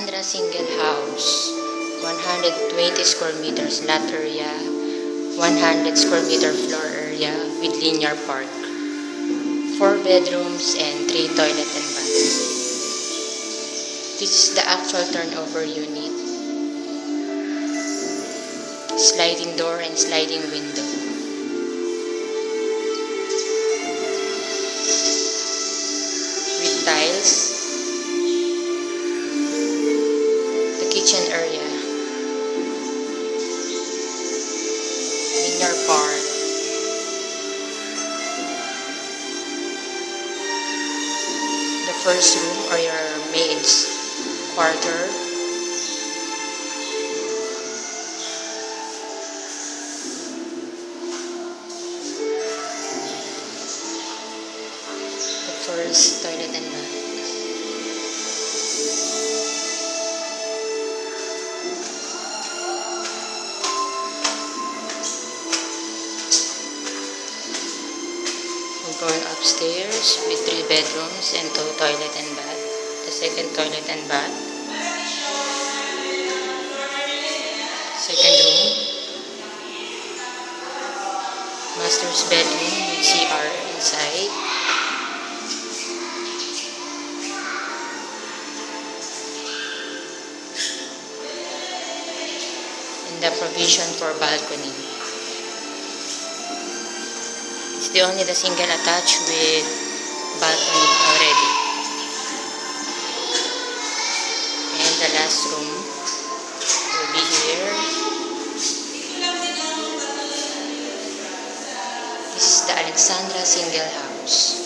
Alexandra single house, 120 square meters lot area, 100 square meter floor area with linear park, 4 bedrooms and 3 toilet and bath. This is the actual turnover unit. Sliding door and sliding window. With tiles. The kitchen area. Linear park. The first room or your maid's quarter. First toilet and bath. We're going upstairs with 3 bedrooms and 2 toilet and bath. The second toilet and bath. Second room. Master's bedroom with CR inside. The provision for balcony. It's the single attached with balcony already. And the last room will be here. This is the Alexandra single house.